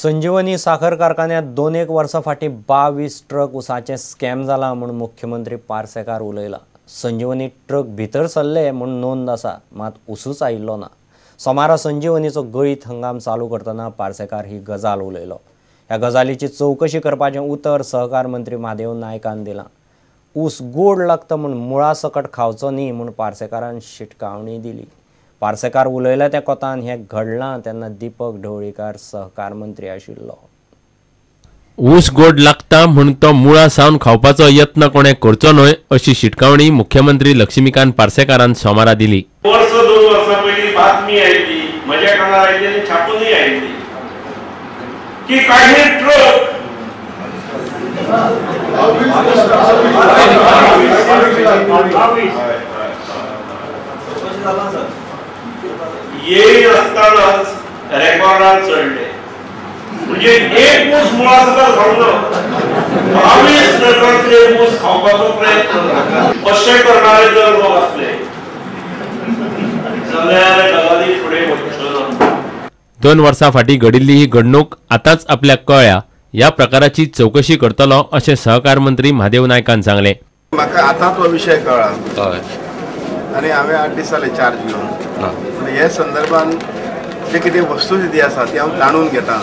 संजीवनी साखर कारखान्यात 2-1 वर्सां फाटीं 22 ट्रक उसाचे स्कॅम जाला म्हणून मुख्यमंत्री पार्सेकार उलयला। संजीवनी ट्रक भितर सरले म्हणून नोंद आसा, मात उसूच आयिल्लो ना। सोमारा संजीवनीचो गळीत हंगाम चालू करतना पार्सेकार ही गजाल उलयलो। ह्या गजालीची चौकशी करपाचें उतर सहकार मंत्री महादेव नायकान दिलां। ऊस गोड लागता म्हूण मुळा सकट खावचो न्ही म्हूण पार्सेकारान शिटकावणी दिली। पार्सेकार उलयले त्या कोतान हें घडलां तेन्ना दीपक ढवळीकार सहकार मंत्री आशिल्लो। ऊस गोड लागता म्हूण तो मुळा सावन खावपाचो यत्न कोणे करचो न्हय अशी शिटकावणी मुख्यमंत्री लक्ष्मीकांत पार्सेकारान सोमारा दिली। वर्स 2 वर्सां पयलीं बातमी आयिल्ली, म्हज्या कानार आयिल्ली आनी छापूनय आयिल्ली की काही ट्रक येई असतानाच रेकॉर्डार चढले, म्हणजे एक ऊस मुळा सकट खावलो, 22 ट्रकांतले ऊस खावपाचो प्रयत्न अशें करणारे जर लोक असले जाल्यार गजाली फुडें वच्यो ना। 2 वर्सां फाटीं घडिल्ली ही घडणूक आतांच आपल्याक कळ्ळ्या। ह्या प्रकाराची चौकशी करतलो अशें सहकार मंत्री महादेव नायकान सांगले। म्हाका आतां तो विशय कळ्ळा आनी हांवें 8 दीस जाले चार्ज घेवन आनी हे संदर्भान जे कितें वस्तुस्थिती आसा ती हांव जाणून घेता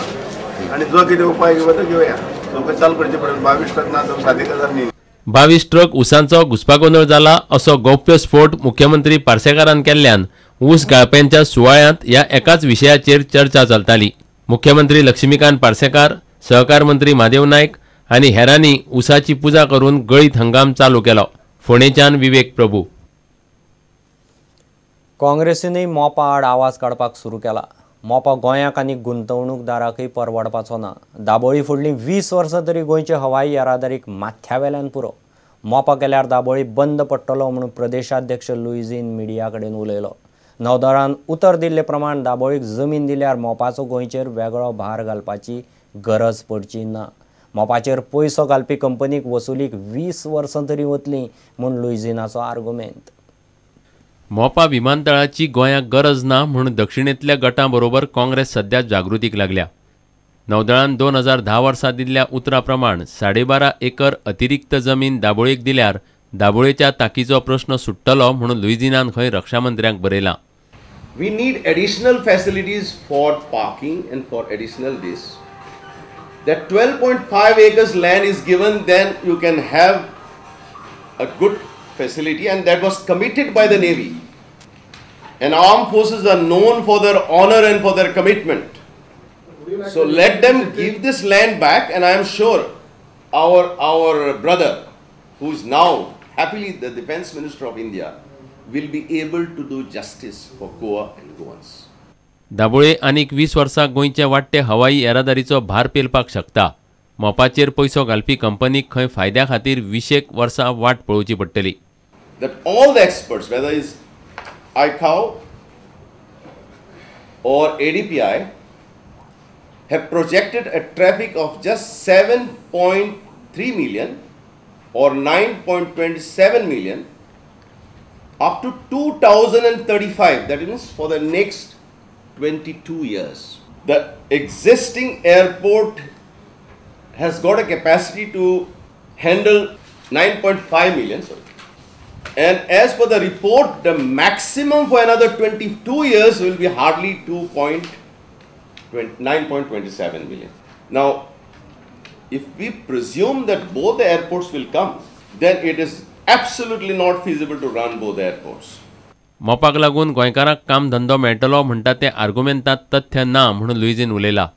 आनी जो कितें उपाय घेवया तो घेवया। चौकशी चालू करचे पडटली। 22 ट्रक ना तर 7,000 न्ही। 22 ट्रक उसांचो घुसपागोंदळ जाला असो गौप्य स्फोट मुख्यमंत्री पार्सेकारान केल्ल्यान ऊस गाळप्यांच्या सुवाळ्यांत ह्या एकाच विशयाचेर चर्चा चलताली। मुख्यमंत्री लक्ष्मीकांत पार्सेकार, सहकार मंत्री महादेव नायक आनी हेरांनी उसाची पुजा करून गळीत हंगाम चालू केलो। फोंडेच्यान विवेक प्रभू। काँग्रेसीनय मोपा आड आवाज काडपाक सुरू केला। मोपा गोंयाक आनी गुंतवणूकदारांकय परवडपाचो ना। दाबोळी फुडलीं 20 वर्सां तरी गोंयचे हवाई येरादारीक माथ्यावेल्यान पुरो। मोपा केल्यार दाबोळी बंद पडटलो म्हणून प्रदेशाध्यक्ष लुईझीन मिडिया कडेन उलयलो। नौदळान उतर दिल्ले प्रमाण दाबोळीक जमीन दिल्यार मोपाचो गोंयचेर वेगळो भार घालपाची गरज पडची ना। मोपाचेर पयसो घालपी कंपनीक वसुलीक 20 वर्सां तरी वतलीं म्हूण लुईझीनाचो आर्ग्युमेंट। मोपा विमानतळाची गोंयाक गरज ना म्हणून दक्षिणेंतल्या गटां बरोबर काँग्रेस सध्या जागृतीक लागल्या। नौदळान 2010 वर्सा दिल्ल्या उतरा प्रमाण 12.5 एकर अतिरिक्त जमीन दाबोळीक दिल्यार दाबोळेच्या ताकीचो प्रश्न सुट्टलो म्हणून लुईझीनान खंय रक्षामंत्र्यांक बरयलां। We need additional facilities for parking and for additional this. That 12.5 acres land is given, then you can have a good facility, and that was committed by the Navy. And armed forces are known for their honor and for their commitment. So let them give this land back, and I am sure our brother, who is now happily the Defence Minister of India, will be able to do justice for Goa and Goans. Dabole आनीक 20 वर्सां गोंयचे वाडटे हवाई येरादारीचो भार पेलपाक शकता। मोपाचेर पयसो घालपी कंपनीक खंय फायद्या खातीर 20 वर्सां वाट पळोवची पडटली। That all the experts, whether is ICAO or ADPI, have projected a traffic of just 7.3 million or 9.27 million up to 2035. That is for the next 22 years. The existing airport has got a capacity to handle 9.5 million. And as per the report, the maximum for another 22 years will be hardly 9.27 million. Now, if we presume that both the airports will come, then it is absolutely not feasible to run both airports. मोपाक लागून गोंयकारांक काम धंदो मेळटलो म्हणटा ते आर्ग्युमेंटांत तथ्य ना म्हणून लुईझीन उलयला।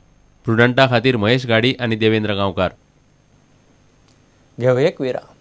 प्रुडंटा खातीर महेश गाडी आनी देवेंद्र गांवकार। घेव एक विराम।